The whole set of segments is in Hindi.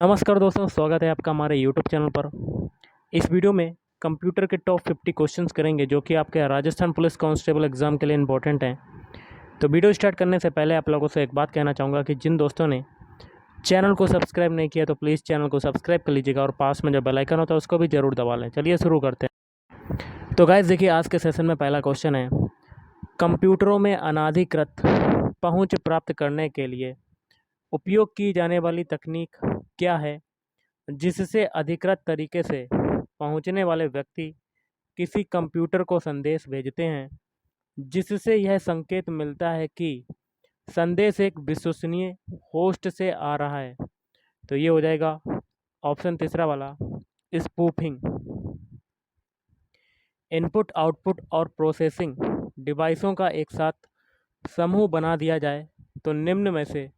नमस्कार दोस्तों, स्वागत है आपका हमारे यूट्यूब चैनल पर। इस वीडियो में कंप्यूटर के टॉप 50 क्वेश्चंस करेंगे जो कि आपके राजस्थान पुलिस कांस्टेबल एग्ज़ाम के लिए इंपॉर्टेंट हैं। तो वीडियो स्टार्ट करने से पहले आप लोगों से एक बात कहना चाहूँगा कि जिन दोस्तों ने चैनल को सब्सक्राइब नहीं किया तो प्लीज़ चैनल को सब्सक्राइब कर लीजिएगा और पास में जो बेल आइकन होता है उसको भी ज़रूर दबा लें। चलिए शुरू करते हैं। तो गाइस देखिए, आज के सेशन में पहला क्वेश्चन है, कंप्यूटरों में अनाधिकृत पहुँच प्राप्त करने के लिए उपयोग की जाने वाली तकनीक क्या है, जिससे अधिकृत तरीके से पहुंचने वाले व्यक्ति किसी कंप्यूटर को संदेश भेजते हैं, जिससे यह संकेत मिलता है कि संदेश एक विश्वसनीय होस्ट से आ रहा है। तो ये हो जाएगा ऑप्शन तीसरा वाला, स्पूफिंग। इनपुट, आउटपुट और प्रोसेसिंग डिवाइसों का एक साथ समूह बना दिया जाए तो निम्न में से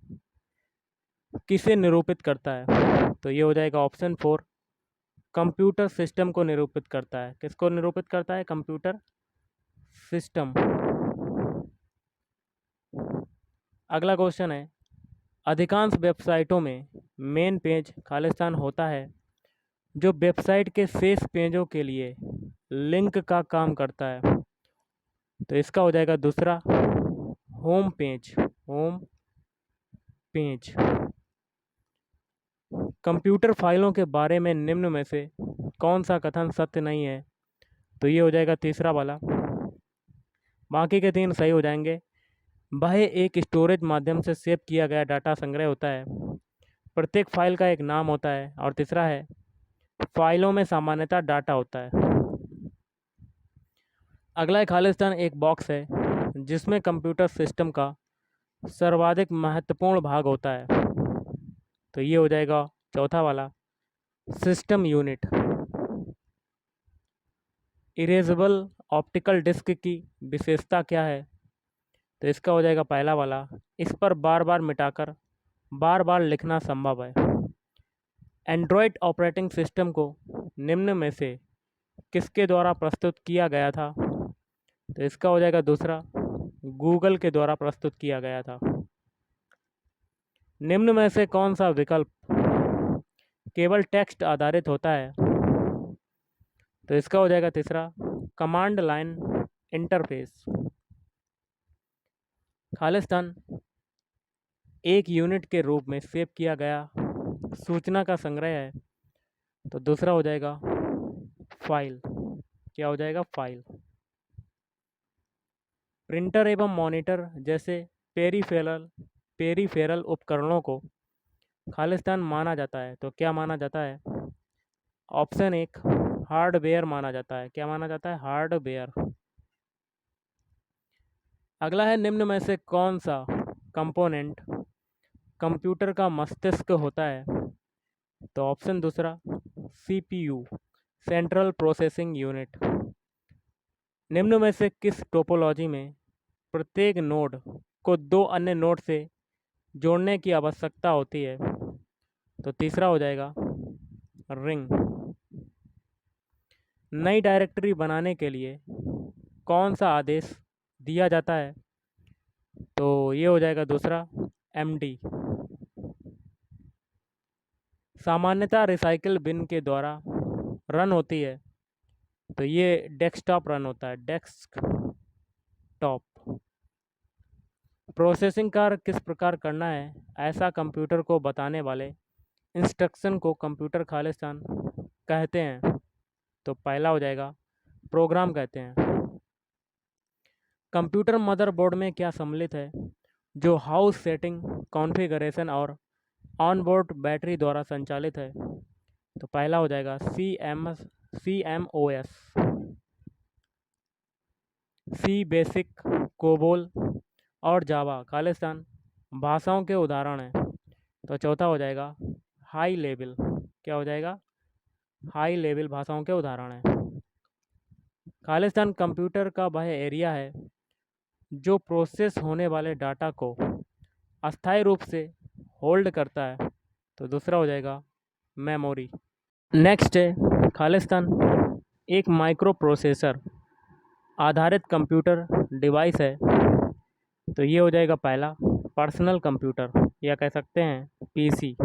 किसे निरूपित करता है। तो ये हो जाएगा ऑप्शन फोर, कंप्यूटर सिस्टम को निरूपित करता है। किसको निरूपित करता है? Computer system. अगला क्वेश्चन है, अधिकांश वेबसाइटों में मेन पेज खालिस्तान होता है जो वेबसाइट के शेष पेजों के लिए लिंक का काम करता है। तो इसका हो जाएगा दूसरा, home page. Home page. Computer फाइलों के बारे में निम्न में से कौन सा कथन सत्य नहीं है। तो ये हो जाएगा तीसरा वाला। बाकी के तीन सही हो जाएंगे। वह एक स्टोरेज माध्यम से सेव किया गया डाटा संग्रह होता है। प्रत्येक फाइल का एक नाम होता है। और तीसरा है, फाइलों में सामान्यतः डाटा होता है। अगला है, खालिस्तान एक बॉक्स है जिसमें कंप्यूटर सिस्टम का सर्वाधिक महत्वपूर्ण भाग होता है। तो ये हो जाएगा चौथा वाला, system unit. Erasable optical disc की विशेषता क्या है। तो इसका हो जाएगा पहला वाला, इस पर बार बार मिटाकर बार बार लिखना संभव है। एंड्रॉयड ऑपरेटिंग सिस्टम को निम्न में से किसके द्वारा प्रस्तुत किया गया था। तो इसका हो जाएगा दूसरा, गूगल के द्वारा प्रस्तुत किया गया था। निम्न में से कौन सा विकल्प केवल टेक्स्ट आधारित होता है। तो इसका हो जाएगा तीसरा, कमांड लाइन इंटरफेस। खालिस्तान एक यूनिट के रूप में सेव किया गया सूचना का संग्रह है। तो दूसरा हो जाएगा फाइल। क्या हो जाएगा? फाइल। प्रिंटर एवं मॉनिटर जैसे पेरीफेरल उपकरणों को खालिस्तान माना जाता है। तो क्या माना जाता है? ऑप्शन एक, हार्डवेयर माना जाता है। क्या माना जाता है? हार्डवेयर। अगला है, निम्न में से कौन सा कंपोनेंट कंप्यूटर का मस्तिष्क होता है। तो ऑप्शन दूसरा, सीपीयू, सेंट्रल प्रोसेसिंग यूनिट। निम्न में से किस टोपोलॉजी में प्रत्येक नोड को दो अन्य नोड से जोड़ने की आवश्यकता होती है। तो तीसरा हो जाएगा रिंग। नई डायरेक्टरी बनाने के लिए कौन सा आदेश दिया जाता है। तो ये हो जाएगा दूसरा, एमडी। सामान्यतः रिसाइकिल बिन के द्वारा रन होती है। तो ये डेस्कटॉप रन होता है, डेस्कटॉप। प्रोसेसिंग कार्य किस प्रकार करना है, ऐसा कंप्यूटर को बताने वाले इंस्ट्रक्शन को कंप्यूटर खालिस्तान कहते हैं। तो पहला हो जाएगा प्रोग्राम कहते हैं। कंप्यूटर मदरबोर्ड में क्या सम्मिलित है जो हाउस सेटिंग, कॉन्फ़िगरेशन और ऑनबोर्ड बैटरी द्वारा संचालित है। तो पहला हो जाएगा CMOS, सी बेसिक, कोबोल और जावा खालिस्तान भाषाओं के उदाहरण हैं। तो चौथा हो जाएगा हाई लेवल। क्या हो जाएगा? हाई लेवल भाषाओं के उदाहरण हैं। खालिस्तान कंप्यूटर का वह एरिया है जो प्रोसेस होने वाले डाटा को अस्थायी रूप से होल्ड करता है। तो दूसरा हो जाएगा मेमोरी। नेक्स्ट है, खालिस्तान एक माइक्रो प्रोसेसर आधारित कंप्यूटर डिवाइस है। तो ये हो जाएगा पहला, पर्सनल कंप्यूटर या कह सकते हैं पीसी।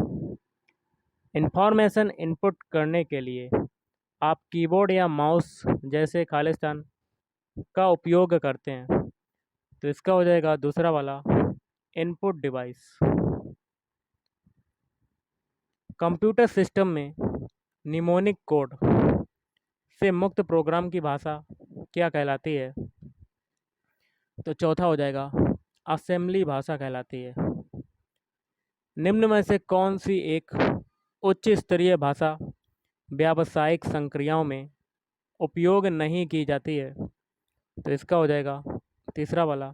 इंफॉर्मेशन इनपुट करने के लिए आप कीबोर्ड या माउस जैसे खालिस्तान का उपयोग करते हैं। तो इसका हो जाएगा दूसरा वाला इनपुट डिवाइस। कंप्यूटर सिस्टम में निमोनिक कोड से मुक्त प्रोग्राम की भाषा क्या कहलाती है? तो चौथा हो जाएगा असेंबली भाषा कहलाती है। निम्न में से कौन सी एक उच्च स्तरीय भाषा व्यावसायिक संक्रियाओं में उपयोग नहीं की जाती है? तो इसका हो जाएगा तीसरा वाला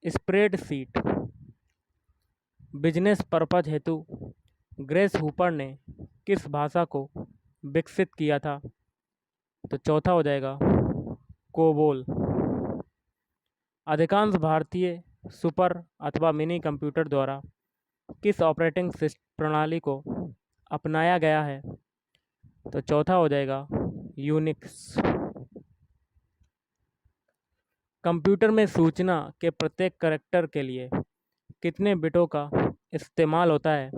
स्प्रेडशीट। बिजनेस पर्पज हेतु ग्रेस हूपर ने किस भाषा को विकसित किया था? तो चौथा हो जाएगा कोबोल। अधिकांश भारतीय सुपर अथवा मिनी कंप्यूटर द्वारा किस ऑपरेटिंग प्रणाली को अपनाया गया है? तो चौथा हो जाएगा यूनिक्स। कंप्यूटर में सूचना के प्रत्येक करैक्टर के लिए कितने बिटों का इस्तेमाल होता है?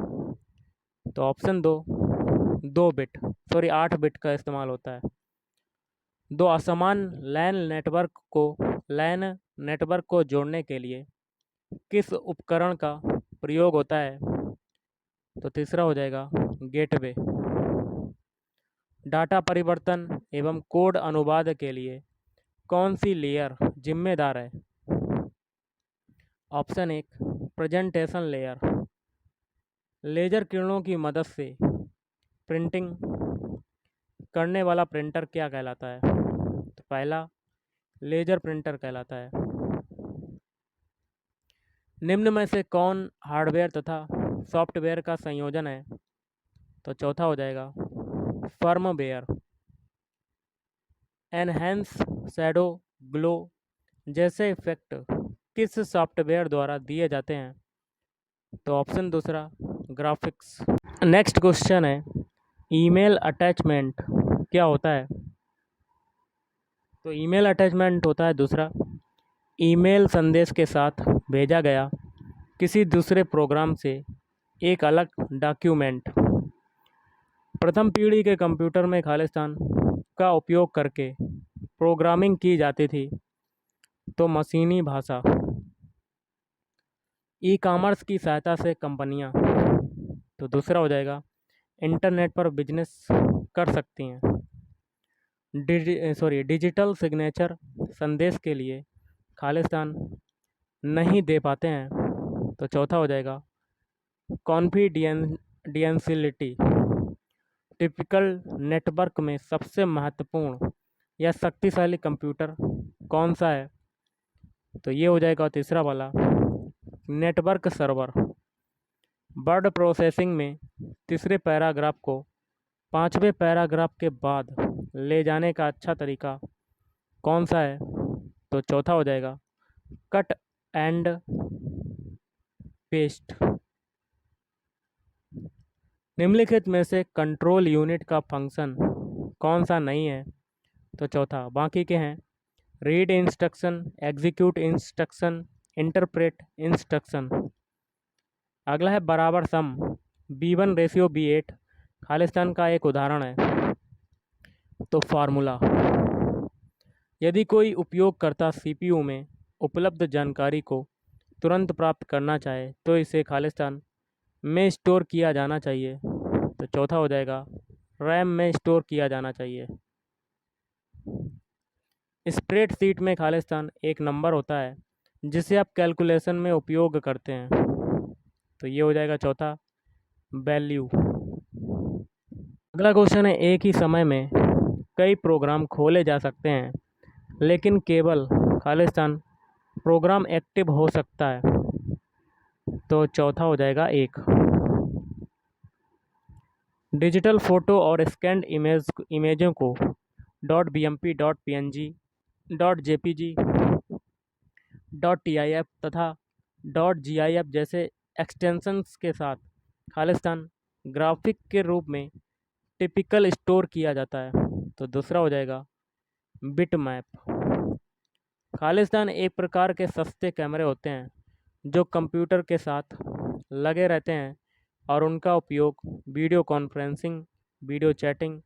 तो ऑप्शन 8 बिट का इस्तेमाल होता है। दो असमान लैन नेटवर्क को जोड़ने के लिए किस उपकरण का प्रयोग होता है? तो तीसरा हो जाएगा गेटवे। डाटा परिवर्तन एवं कोड अनुवाद के लिए कौन सी लेयर जिम्मेदार है? Option 1 presentation layer. लेजर किरणों की मदद से प्रिंटिंग करने वाला प्रिंटर क्या कहलाता है? तो पहला लेजर प्रिंटर कहलाता है। निम्न में से कौन हार्डवेयर तथा सॉफ्टवेयर का संयोजन है? तो चौथा हो जाएगा फर्मवेयर। एनहेंस, शैडो, ग्लो जैसे इफेक्ट किस सॉफ्टवेयर द्वारा दिए जाते हैं? तो ऑप्शन दूसरा ग्राफिक्स। नेक्स्ट क्वेश्चन है ईमेल अटैचमेंट क्या होता है? तो ईमेल अटैचमेंट होता है दूसरा ईमेल संदेश के साथ भेजा गया किसी दूसरे प्रोग्राम से एक अलग डॉक्यूमेंट। प्रथम पीढ़ी के कंप्यूटर में खालिस्तान का उपयोग करके प्रोग्रामिंग की जाती थी। तो मशीनी भाषा। ई कॉमर्स की सहायता से कंपनियां, तो दूसरा हो जाएगा इंटरनेट पर बिजनेस कर सकती हैं। डिजिटल सिग्नेचर संदेश के लिए खालिस्तान नहीं दे पाते हैं। तो चौथा हो जाएगा कॉन्फिडेंशियलिटी। टिपिकल नेटवर्क में सबसे महत्वपूर्ण या शक्तिशाली कंप्यूटर कौन सा है? तो ये हो जाएगा तीसरा वाला नेटवर्क सर्वर। वर्ड प्रोसेसिंग में तीसरे पैराग्राफ को पांचवें पैराग्राफ के बाद ले जाने का अच्छा तरीका कौन सा है? तो चौथा हो जाएगा कट एंड पेस्ट। निम्नलिखित में से कंट्रोल यूनिट का फंक्शन कौन सा नहीं है? तो चौथा। बाकी के हैं read instruction, execute instruction, interpret instruction. अगला है बराबर सम B1:B8 खालिस्तान का एक उदाहरण है। तो फार्मूला। यदि कोई उपयोगकर्ता CPU में उपलब्ध जानकारी को तुरंत प्राप्त करना चाहे तो इसे खालिस्तान में स्टोर किया जाना चाहिए। तो चौथा हो जाएगा रैम में स्टोर किया जाना चाहिए। स्प्रेडशीट में खालिस्तान एक नंबर होता है जिसे आप कैलकुलेशन में उपयोग करते हैं। तो ये हो जाएगा चौथा वैल्यू। अगला क्वेश्चन है एक ही समय में कई प्रोग्राम खोले जा सकते हैं लेकिन केवल खालिस्तान प्रोग्राम एक्टिव हो सकता है। तो चौथा हो जाएगा एक। डिजिटल फ़ोटो और स्कैन्ड इमेजों को .bmp, .png, .jpg, .tif तथा .gif जैसे एक्सटेंशंस के साथ खालिस्तान ग्राफिक के रूप में टिपिकल स्टोर किया जाता है। तो दूसरा हो जाएगा बिटमैप। खालिस्तान एक प्रकार के सस्ते कैमरे होते हैं जो कंप्यूटर के साथ लगे रहते हैं और उनका उपयोग वीडियो कॉन्फ्रेंसिंग, वीडियो चैटिंग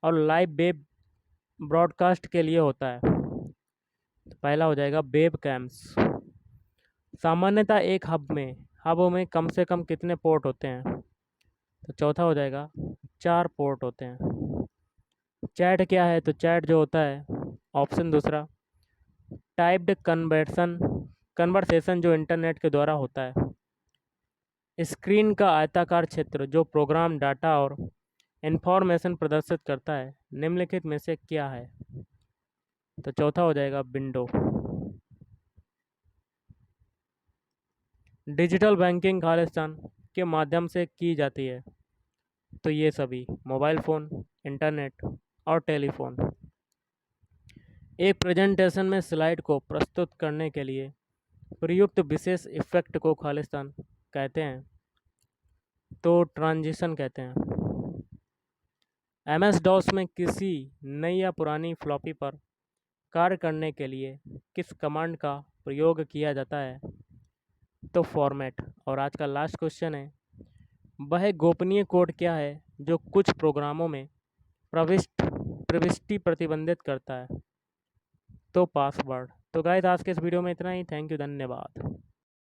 और लाइव वेब ब्रॉडकास्ट के लिए होता है। तो पहला हो जाएगा वेब कैम्स। सामान्यतः एक हब में कम से कम कितने पोर्ट होते हैं? तो चौथा हो जाएगा 4 पोर्ट होते हैं। चैट क्या है? तो चैट जो होता है, ऑप्शन दूसरा, टाइप्ड कन्वर्सेशन जो इंटरनेट के द्वारा होता है। स्क्रीन का आयताकार क्षेत्र जो प्रोग्राम डाटा और इंफॉर्मेशन प्रदर्शित करता है, निम्नलिखित में से क्या है? तो चौथा हो जाएगा विंडो। डिजिटल बैंकिंग खालिस्तान के माध्यम से की जाती है, तो ये सभी मोबाइल फ़ोन, इंटरनेट और टेलीफोन। एक प्रेजेंटेशन में स्लाइड को प्रस्तुत करने के लिए प्रयुक्त विशेष इफ़ेक्ट को खालिस्तान कहते हैं, तो ट्रांजिशन कहते हैं। MS DOS में किसी नई या पुरानी फ्लॉपी पर कार्य करने के लिए किस कमांड का प्रयोग किया जाता है? तो फॉर्मेट। और आज का लास्ट क्वेश्चन है, वह गोपनीय कोड क्या है जो कुछ प्रोग्रामों में प्रविष्टि प्रतिबंधित करता है? तो पासवर्ड। तो गाइस, आज के इस वीडियो में इतना ही। थैंक यू, धन्यवाद।